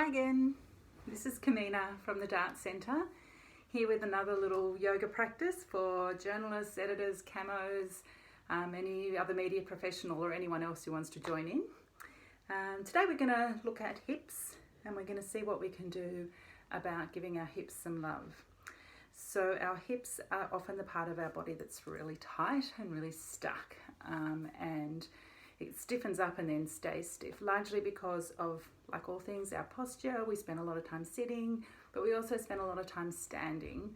Hi again, this is Kamina from the Dart Centre, here with another little yoga practice for journalists, editors, camos, any other media professional or anyone else who wants to join in. Today we're going to look at hips and we're going to see what we can do about giving our hips some love. So our hips are often the part of our body that's really tight and really stuck, and it stiffens up and then stays stiff, largely because of, like all things, our posture. We spend a lot of time sitting, but we also spend a lot of time standing,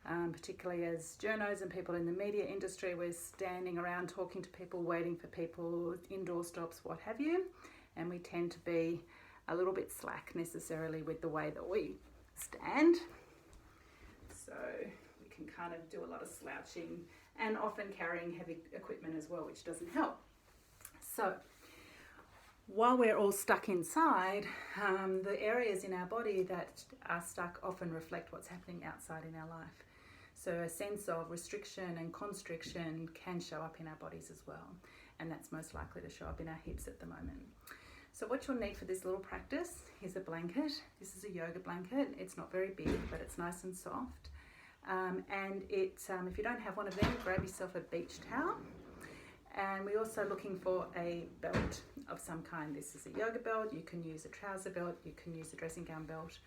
particularly as journos and people in the media industry. We're standing around talking to people, waiting for people, indoor stops, what have you, and we tend to be a little bit slack necessarily with the way that we stand. So we can kind of do a lot of slouching and often carrying heavy equipment as well, which doesn't help. So while we're all stuck inside, the areas in our body that are stuck often reflect what's happening outside in our life. So a sense of restriction and constriction can show up in our bodies as well, and that's most likely to show up in our hips at the moment. So what you'll need for this little practice is a blanket. This is a yoga blanket. It's not very big, but it's nice and soft. And if you don't have one of them, grab yourself a beach towel. And we're also looking for a belt of some kind. This is a yoga belt. You can use a trouser belt. You can use a dressing gown belt.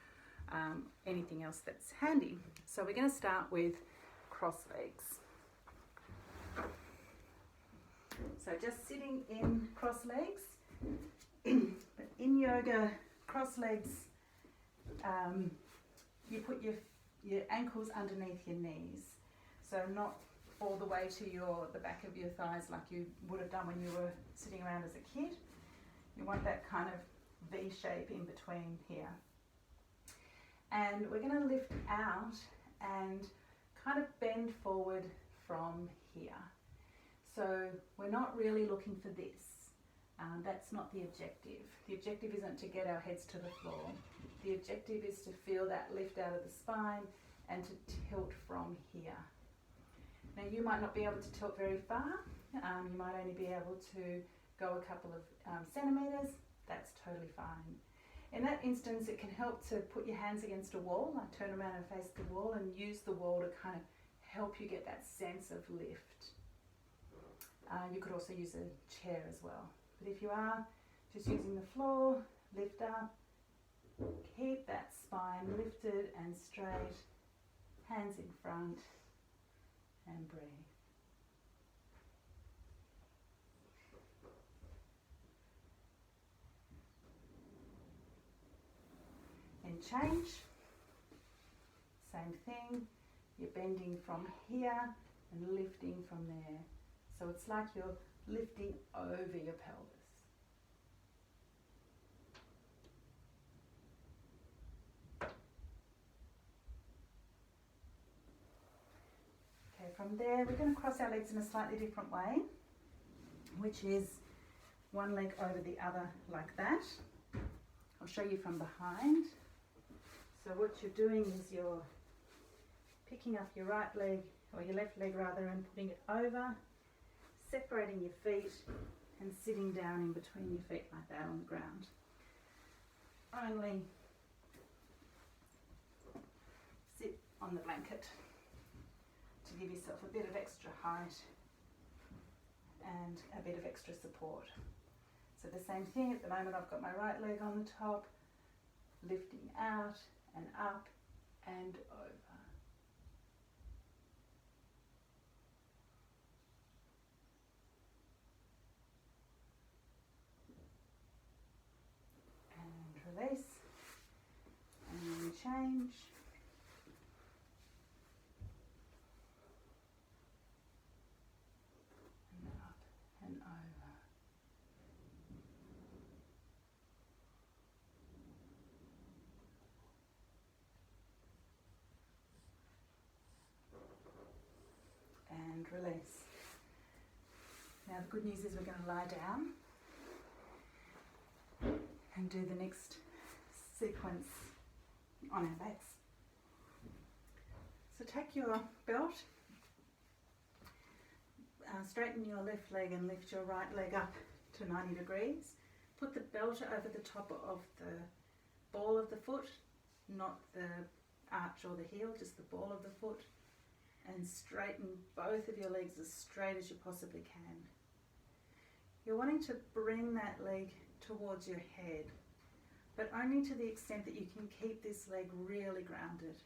Anything else that's handy. So we're going to start with cross legs. So just sitting in cross legs. But in yoga, cross legs, you put your ankles underneath your knees. So not all the way to the back of your thighs like you would have done when you were sitting around as a kid. You want that kind of V shape in between here. And we're going to lift out and kind of bend forward from here. So we're not really looking for this. That's not the objective. The objective isn't to get our heads to the floor. The objective is to feel that lift out of the spine and to tilt from here. Now you might not be able to tilt very far. You might only be able to go a couple of centimetres. That's totally fine. In that instance, it can help to put your hands against a wall, like turn around and face the wall, and use the wall to kind of help you get that sense of lift. You could also use a chair as well. But if you are just using the floor, lift up, keep that spine lifted and straight, hands in front, and breathe. And change. Same thing. You're bending from here and lifting from there. So it's like you're lifting over your pelvis. Okay, from there we're going to cross our legs in a slightly different way, which is one leg over the other like that. I'll show you from behind. So what you're doing is you're picking up your right leg, or your left leg rather, and putting it over, separating your feet and sitting down in between your feet like that on the ground. Only sit on the blanket to give yourself a bit of extra height and a bit of extra support. So the same thing, at the moment I've got my right leg on the top, lifting out and up and over. And release, and then change. And up and over. And release. Now the good news is we're going to lie down and do the next sequence on our backs. So take your belt, straighten your left leg and lift your right leg up to 90 degrees. Put the belt over the top of the ball of of the foot, not the arch or the heel, just the ball of the foot, and straighten both of your legs as straight as you possibly can. You're wanting to bring that leg towards your head, but only to the extent that you can keep this leg really grounded.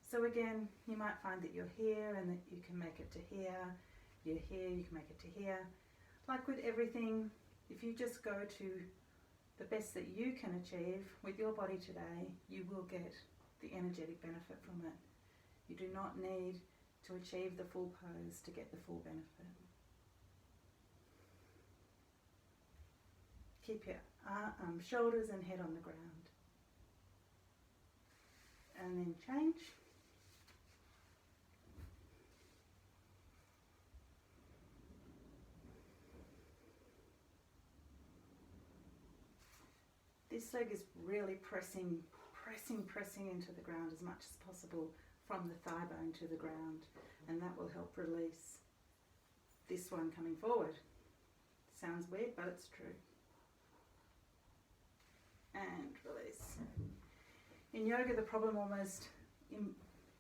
So again, you might find that you're here and that you can make it to here, you're here, you can make it to here. Like with everything, if you just go to the best that you can achieve with your body today, you will get the energetic benefit from it. You do not need to achieve the full pose to get the full benefit. Keep your shoulders and head on the ground. And then change. This leg is really pressing into the ground as much as possible from the thigh bone to the ground, and that will help release this one coming forward. Sounds weird, but it's true. And release. In yoga, the problem almost, in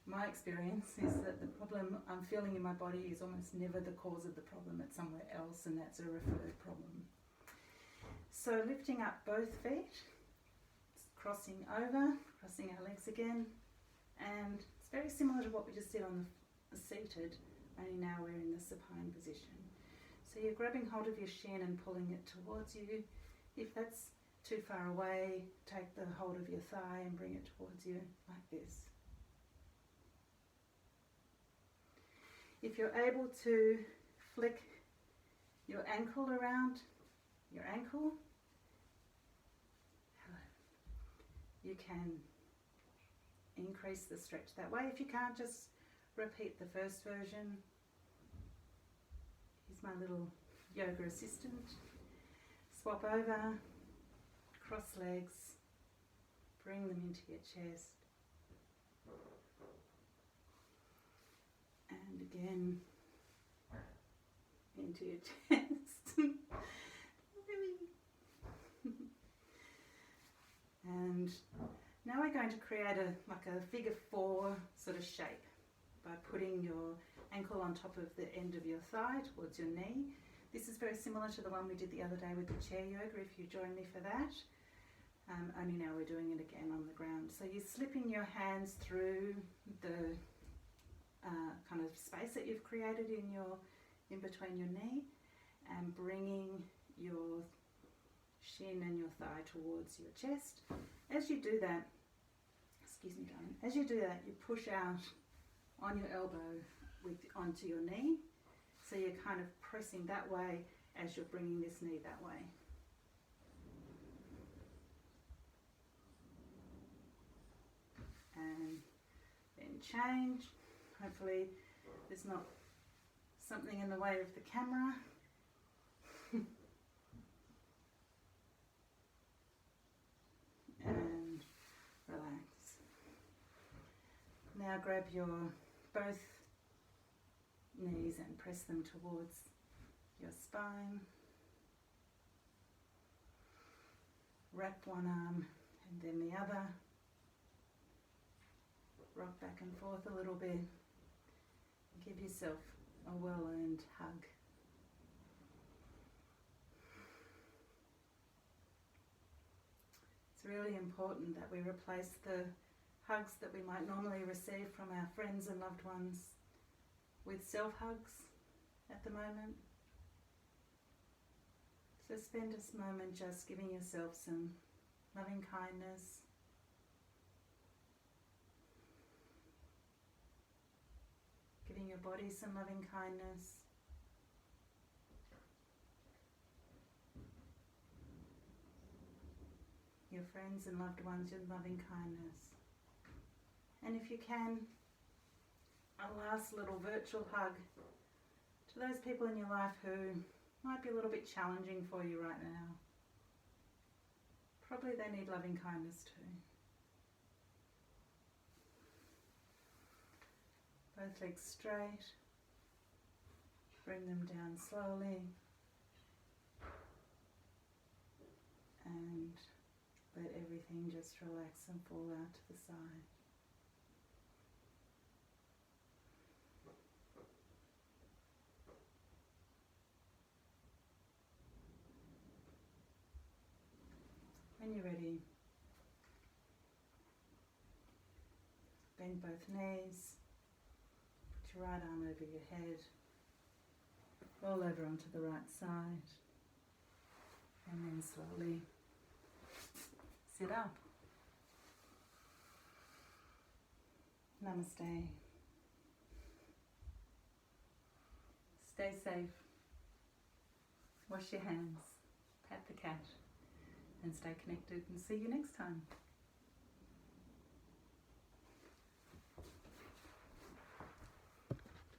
my experience, is that the problem I'm feeling in my body is almost never the cause of the problem. It's somewhere else, and that's a referred problem. So lifting up both feet, crossing over, crossing our legs again, and it's very similar to what we just did on the seated, only now we're in the supine position. So you're grabbing hold of your shin and pulling it towards you. If that's too far away, take the hold of your thigh and bring it towards you like this. If you're able to flick your ankle around your ankle, you can increase the stretch that way. If you can't, just repeat the first version. Here's my little yoga assistant. Swap over, cross legs, bring them into your chest. And again, into your chest. And now we're going to create a figure 4 sort of shape by putting your ankle on top of the end of your thigh towards your knee. This is very similar to the one we did the other day with the chair yoga, if you join me for that. Only now we're doing it again on the ground. So you're slipping your hands through the kind of space that you've created in between your knee, and bringing your shin and your thigh towards your chest. As you do that, excuse me darling, as you do that, you push out on your elbow onto your knee, so you're kind of pressing that way as you're bringing this knee that way. And then change. Hopefully there's not something in the way of the camera. And relax. Now grab your both knees and press them towards your spine. Wrap one arm and then the other. Rock back and forth a little bit. Give yourself a well-earned hug. It's really important that we replace the hugs that we might normally receive from our friends and loved ones with self-hugs at the moment. So spend this moment just giving yourself some loving kindness. Giving your body some loving kindness. Your friends and loved ones your loving kindness. And if you can, a last little virtual hug to those people in your life who might be a little bit challenging for you right now. Probably they need loving kindness too. Both legs straight. Bring them down slowly. And Let everything just relax and fall out to the side. When you're ready, bend both knees, put your right arm over your head, roll over onto the right side, and then slowly sit up. Namaste. Stay safe. Wash your hands, pat the cat, and stay connected, and see you next time.